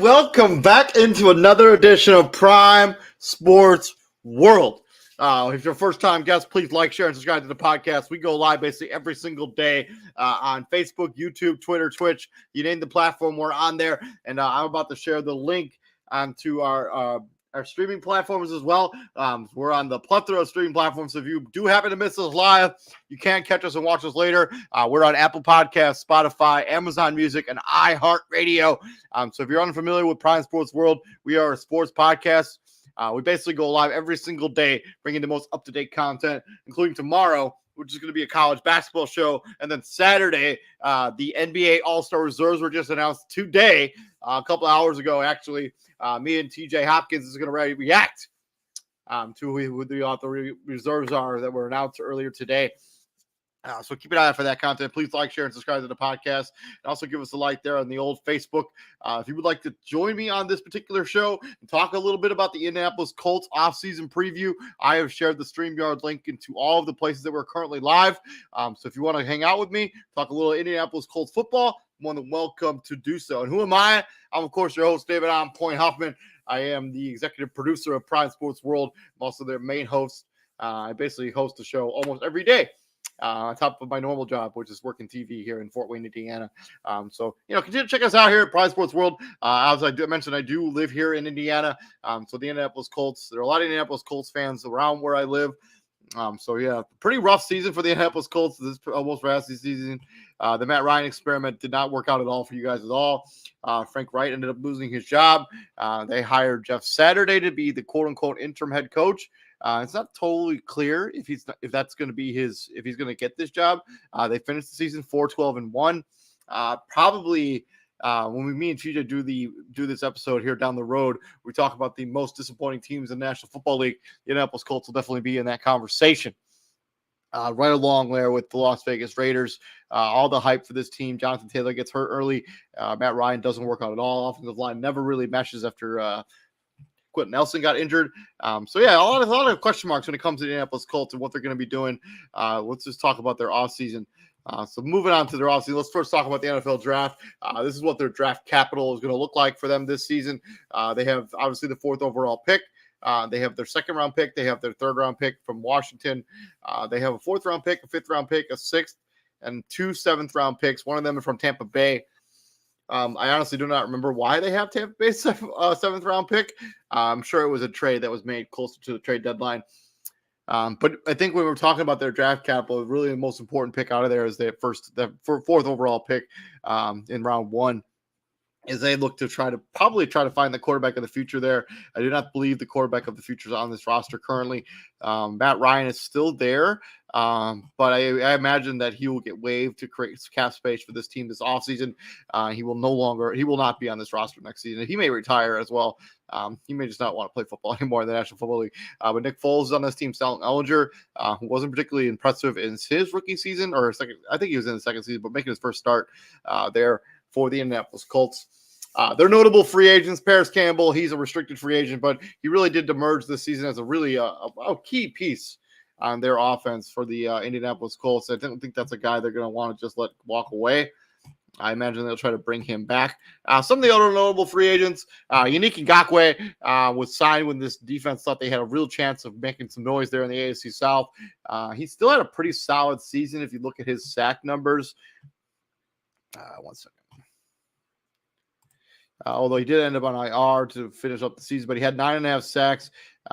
welcome back into another edition of Prime Sports World. If you're a first-time guest, please like, share, and subscribe to the podcast. We go live basically every single day on Facebook, YouTube, Twitter, Twitch. You name the platform, we're on there. And I'm about to share the link onto our streaming platforms as well. We're on the plethora of streaming platforms. So if you do happen to miss us live, you can catch us and watch us later. We're on Apple Podcasts, Spotify, Amazon Music, and iHeartRadio. So if you're unfamiliar with Prime Sports World, we are a sports podcast. We basically go live every single day, bringing the most up-to-date content, including tomorrow, which is going to be a college basketball show. And then Saturday, the NBA All-Star Reserves were just announced today, a couple hours ago, actually. Me and TJ Hopkins is going to react to who the reserves are that were announced earlier today. So keep an eye out for that content. Please like, share, and subscribe to the podcast. And also give us a like there on the old Facebook. If you would like to join me on this particular show and talk a little bit about the Indianapolis Colts offseason preview, I have shared the StreamYard link into all of the places that we're currently live. So if you want to hang out with me, talk a little Indianapolis Colts football, more than welcome to do so. And who am I? I'm, of course, your host, David On Point Huffman. I am the executive producer of Prime Sports World. I'm also their main host. I basically host the show almost every day. On top of my normal job, which is working TV here in Fort Wayne, Indiana. So, continue to check us out here at Prime Sports World. As I mentioned, I do live here in Indiana. So the Indianapolis Colts, there are a lot of Indianapolis Colts fans around where I live. Pretty rough season for the Indianapolis Colts. This is almost last season. The Matt Ryan experiment did not work out at all for you guys at all. Frank Wright ended up losing his job. They hired Jeff Saturday to be the quote-unquote interim head coach. It's not totally clear if he's going to get this job. They finished the season 4-12-1. Probably when me and TJ do this episode here down the road, we talk about the most disappointing teams in the National Football League. The Indianapolis Colts will definitely be in that conversation. Right along there with the Las Vegas Raiders. All the hype for this team. Jonathan Taylor gets hurt early. Matt Ryan doesn't work out at all. Offensive line never really meshes after Quentin Nelson got injured. A lot of question marks when it comes to the Indianapolis Colts and what they're going to be doing. Let's just talk about their offseason. So moving on to their offseason, let's first talk about the NFL draft. This is what their draft capital is going to look like for them this season. They have obviously the 4th overall pick. They have their 2nd round pick. They have their 3rd round pick from Washington. They have a 4th round pick, a 5th round pick, a 6th, and 2 7th round picks. One of them is from Tampa Bay. I honestly do not remember why they have Tampa Bay's 7th round pick. I'm sure it was a trade that was made closer to the trade deadline. But I think when we're talking about their draft capital, really the most important pick out of there is the 4th overall pick in round 1. As they look to try to find the quarterback of the future there. I do not believe the quarterback of the future is on this roster currently. Matt Ryan is still there, but I imagine that he will get waived to create cap space for this team this offseason. He will not be on this roster next season. He may retire as well. He may just not want to play football anymore in the National Football League. But Nick Foles is on this team. Stalin Ellinger, who wasn't particularly impressive in his rookie season or second. I think he was in the 2nd season, but making his first start there for the Indianapolis Colts. They're notable free agents. Paris Campbell, he's a restricted free agent, but he really did emerge this season as a really a key piece on their offense for the Indianapolis Colts. I don't think that's a guy they're going to want to just let walk away. I imagine they'll try to bring him back. Some of the other notable free agents, Yannick Ngakoue was signed when this defense thought they had a real chance of making some noise there in the AFC South. He still had a pretty solid season if you look at his sack numbers. 1 second. Although he did end up on IR to finish up the season, but he had 9.5 sacks.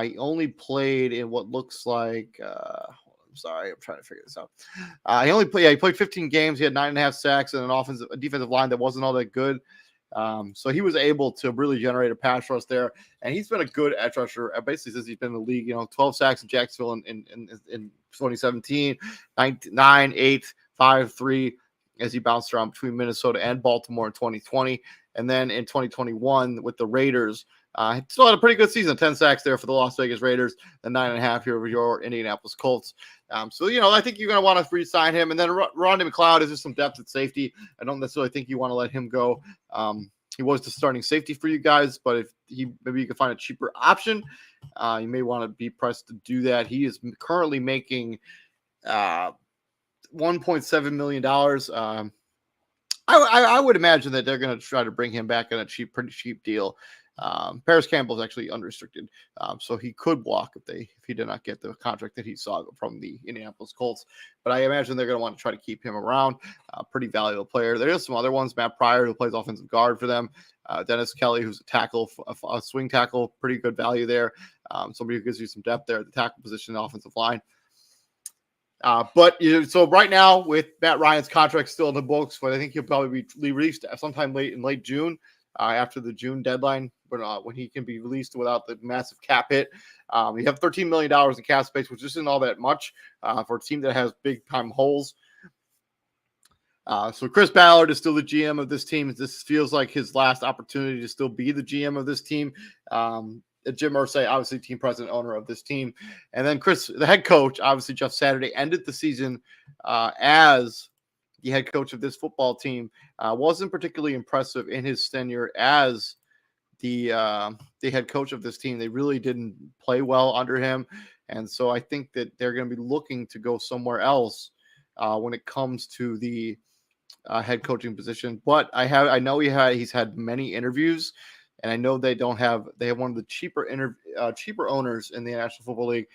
He only played in what looks like I'm sorry, I'm trying to figure this out. He played 15 games. He had 9.5 sacks and a defensive line that wasn't all that good. So he was able to really generate a pass rush there, and he's been a good edge rusher basically since he's been in the league. 12 sacks in Jacksonville in 2017, 9, 8, 5, 3, as he bounced around between Minnesota and Baltimore in 2020. And then in 2021 with the Raiders, he still had a pretty good season. 10 sacks there for the Las Vegas Raiders, and 9.5 here over your Indianapolis Colts. I think you're going to want to re-sign him. And then Rodney McLeod is just some depth at safety. I don't necessarily think you want to let him go. He was the starting safety for you guys, but if maybe you can find a cheaper option, you may want to be pressed to do that. He is currently making $1.7 million. I would imagine that they're going to try to bring him back on a pretty cheap deal. Paris Campbell is actually unrestricted, so he could walk if he did not get the contract that he saw from the Indianapolis Colts. But I imagine they're going to want to try to keep him around. Pretty valuable player. There are some other ones. Matt Pryor, who plays offensive guard for them. Dennis Kelly, who's a tackle, a swing tackle, pretty good value there. Somebody who gives you some depth there at the tackle position, offensive line. But so right now with Matt Ryan's contract still in the books, but I think he'll probably be released sometime in late June, after the June deadline, when he can be released without the massive cap hit. You have $13 million in cap space, which isn't all that much for a team that has big time holes. So Chris Ballard is still the GM of this team. This feels like his last opportunity to still be the GM of this team. Jim Irsay, obviously team president, owner of this team. And then Chris, the head coach, obviously Jeff Saturday, ended the season as the head coach of this football team. Wasn't particularly impressive in his tenure as the head coach of this team. They really didn't play well under him. And so I think that they're going to be looking to go somewhere else when it comes to the head coaching position. But I know he's had many interviews. And I know they have one of the cheaper owners in the National Football League.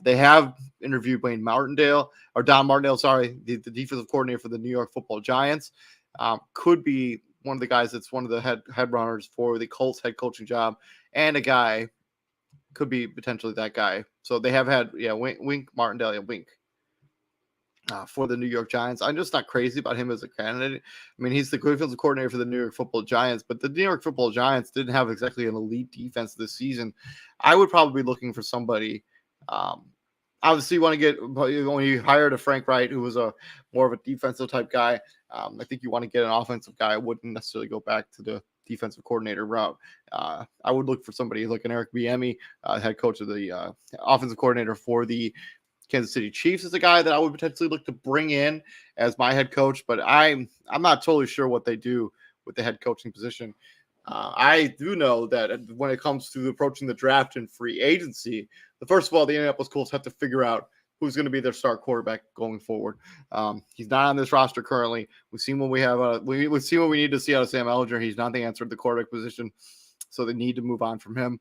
They have interviewed Don Martindale, the defensive coordinator for the New York Football Giants. Could be one of the guys that's one of the head runners for the Colts head coaching job, and a guy could be potentially that guy. So they have had Wink Martindale, for the New York Giants. I'm just not crazy about him as a candidate. I mean, he's the defensive coordinator for the New York Football Giants, but the New York Football Giants didn't have exactly an elite defense this season. I would probably be looking for somebody. Obviously, you want to get, when you hired a Frank Wright, who was a more of a defensive type guy. I think you want to get an offensive guy. I wouldn't necessarily go back to the defensive coordinator route. I would look for somebody like an Eric Bieniemy, head coach of the offensive coordinator for the Kansas City Chiefs, is a guy that I would potentially look to bring in as my head coach, but I'm not totally sure what they do with the head coaching position. I do know that when it comes to approaching the draft and free agency, first of all, the Indianapolis Colts have to figure out who's going to be their star quarterback going forward. He's not on this roster currently. We've seen what we have. We've seen what we need to see out of Sam Ellinger. He's not the answer at the quarterback position, so they need to move on from him.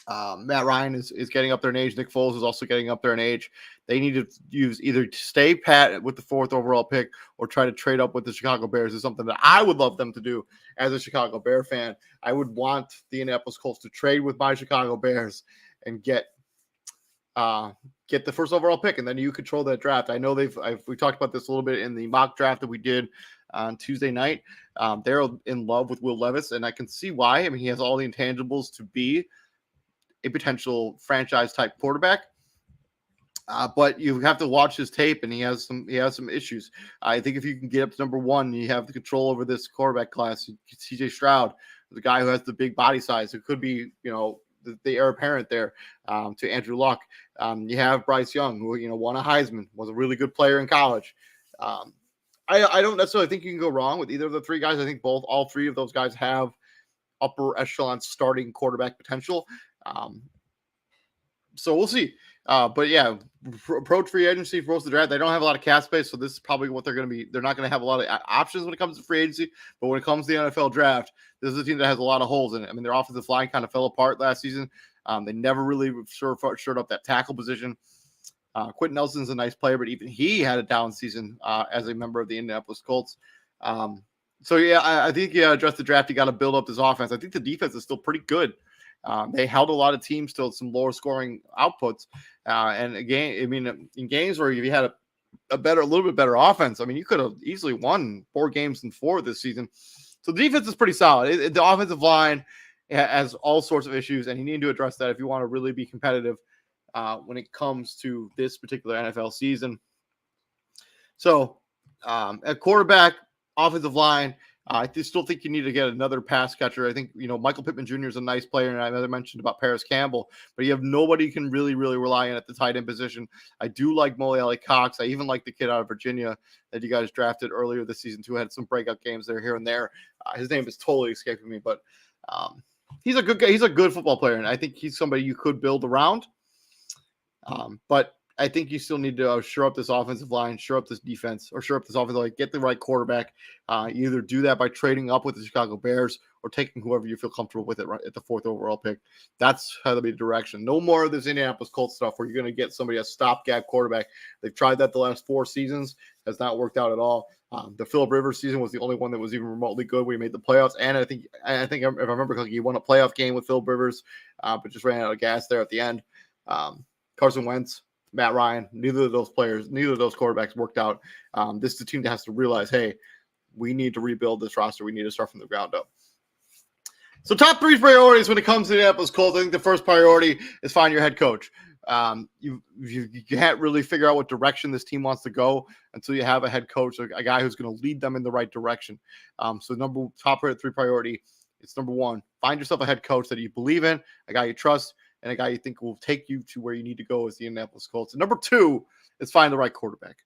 Matt Ryan is getting up there in age. Nick Foles is also getting up there in age. They need to either stay pat with the 4th overall pick or try to trade up with the Chicago Bears. Is something that I would love them to do as a Chicago Bear fan. I would want the Indianapolis Colts to trade with my Chicago Bears and get the 1st overall pick, and then you control that draft. I know we talked about this a little bit in the mock draft that we did on Tuesday night. They're in love with Will Levis, and I can see why. I mean, he has all the intangibles to be a potential franchise type quarterback. But you have to watch his tape, and he has some issues. I think if you can get up to number 1, you have the control over this quarterback class. CJ Stroud, the guy who has the big body size, it could be, the heir apparent there to Andrew Luck. You have Bryce Young, who won a Heisman, was a really good player in college. I don't necessarily think you can go wrong with either of the 3 guys. I think all 3 of those guys have upper echelon starting quarterback potential. So we'll see. But yeah, approach free agency for most of the draft. They don't have a lot of cap space, so this is probably what they're going to be. They're not going to have a lot of options when it comes to free agency. But when it comes to the NFL draft, this is a team that has a lot of holes in it. I mean, their offensive line kind of fell apart last season. They never really shored up that tackle position. Quentin Nelson's a nice player, but even he had a down season as a member of the Indianapolis Colts. So yeah, I think address the draft. You got to build up this offense. I think the defense is still pretty good. They held a lot of teams to some lower scoring outputs. And again, I mean, in games where you had a little bit better offense, I mean, you could have easily won 4 games in 4 this season. So the defense is pretty solid. The offensive line has all sorts of issues, and you need to address that if you want to really be competitive when it comes to this particular NFL season. So at quarterback, offensive line, I still think you need to get another pass catcher. I think, Michael Pittman Jr. is a nice player, and I mentioned about Paris Campbell, but you have nobody you can really, really rely on at the tight end position. I do like Mo Alley Cox. I even like the kid out of Virginia that you guys drafted earlier this season, too. Had some breakout games there, here and there. His name is totally escaping me, but he's a good guy. He's a good football player, and I think he's somebody you could build around. But I think you still need to shore up this offensive line, shore up this defense, or shore up this offensive line, get the right quarterback. You either do that by trading up with the Chicago Bears or taking whoever you feel comfortable with it right at the 4th overall pick. That's how to be the direction. No more of this Indianapolis Colts stuff where you're going to get somebody a stopgap quarterback. They've tried that the last 4 seasons. Has not worked out at all. The Philip Rivers season was the only one that was even remotely good where he made the playoffs. And I think if I remember correctly, he won a playoff game with Philip Rivers, but just ran out of gas there at the end. Carson Wentz, Matt Ryan, neither of those quarterbacks worked out. This is a team that has to realize, hey, we need to rebuild this roster. We need to start from the ground up. So top 3 priorities when it comes to the Indianapolis Colts. I think the first priority is find your head coach. You can't really figure out what direction this team wants to go until you have a head coach, a guy who's going to lead them in the right direction. So top 3 priority, it's number 1, find yourself a head coach that you believe in, a guy you trust, and a guy you think will take you to where you need to go as the Indianapolis Colts. And number 2 is find the right quarterback.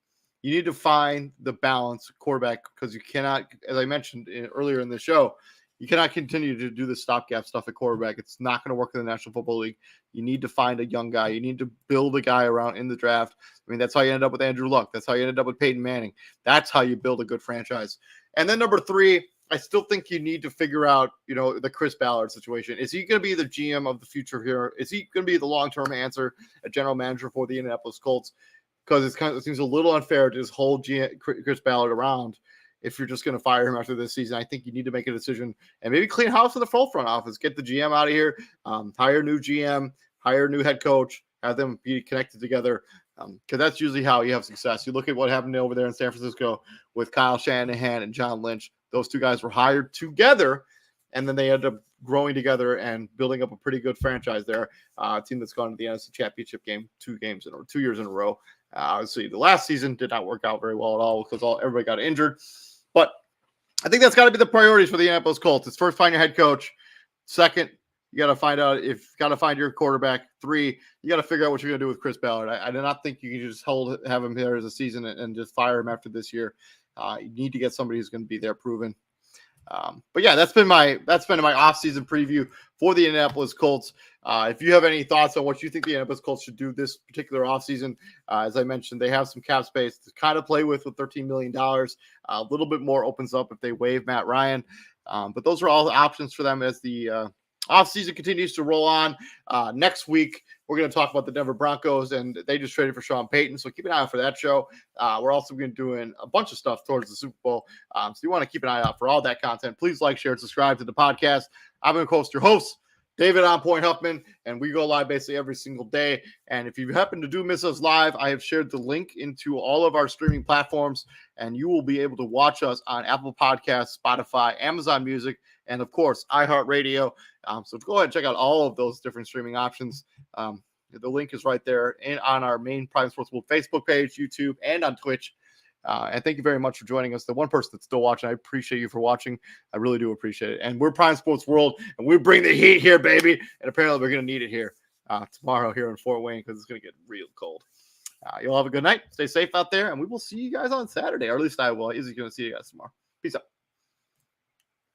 You need to find the balance quarterback because you cannot, as I mentioned earlier in the show, you cannot continue to do the stopgap stuff at quarterback. It's not going to work in the National Football League. You need to find a young guy. You need to build a guy around in the draft. I mean, that's how you ended up with Andrew Luck. That's how you ended up with Peyton Manning. That's how you build a good franchise. And then number 3, I still think you need to figure out, the Chris Ballard situation. Is he going to be the GM of the future here? Is he going to be the long-term answer, a general manager for the Indianapolis Colts? Because it seems a little unfair to just hold Chris Ballard around if you're just going to fire him after this season. I think you need to make a decision and maybe clean house in the full front office. Get the GM out of here, hire a new GM, hire a new head coach, have them be connected together. Because that's usually how you have success. You look at what happened over there in San Francisco with Kyle Shanahan and John Lynch. Those 2 guys were hired together, and then they ended up growing together and building up a pretty good franchise there. A team that's gone to the NFC Championship game 2 years in a row. Obviously, the last season did not work out very well at all because everybody got injured. But I think that's got to be the priorities for the Indianapolis Colts. It's first, find your head coach. Second, you got to find your quarterback. 3, you got to figure out what you're going to do with Chris Ballard. I do not think you can just have him there as a season and just fire him after this year. You need to get somebody who's going to be there proven. But yeah, that's been my off-season preview for the Indianapolis Colts. If you have any thoughts on what you think the Indianapolis Colts should do this particular offseason, as I mentioned, they have some cap space to kind of play with $13 million. A little bit more opens up if they waive Matt Ryan. But those are all the options for them as the offseason continues to roll on. Next week, we're going to talk about the Denver Broncos, and they just traded for Sean Payton, so keep an eye out for that show. We're also going to be doing a bunch of stuff towards the Super Bowl, so you want to keep an eye out for all that content. Please like, share, and subscribe to the podcast. I'm going to your host, David On Point Huffman, and we go live basically every single day. And if you happen to miss us live, I have shared the link into all of our streaming platforms, and you will be able to watch us on Apple Podcasts, Spotify, Amazon Music, and of course, iHeartRadio. So go ahead and check out all of those different streaming options. The link is right there on our main Prime Sports World Facebook page, YouTube, and on Twitch. And thank you very much for joining us. The one person that's still watching, I appreciate you for watching. I really do appreciate it. And we're Prime Sports World, and we bring the heat here, baby. And apparently we're going to need it here tomorrow here in Fort Wayne because it's going to get real cold. You'll have a good night. Stay safe out there, and we will see you guys on Saturday. Or at least I will. Izzy's going to see you guys tomorrow. Peace out.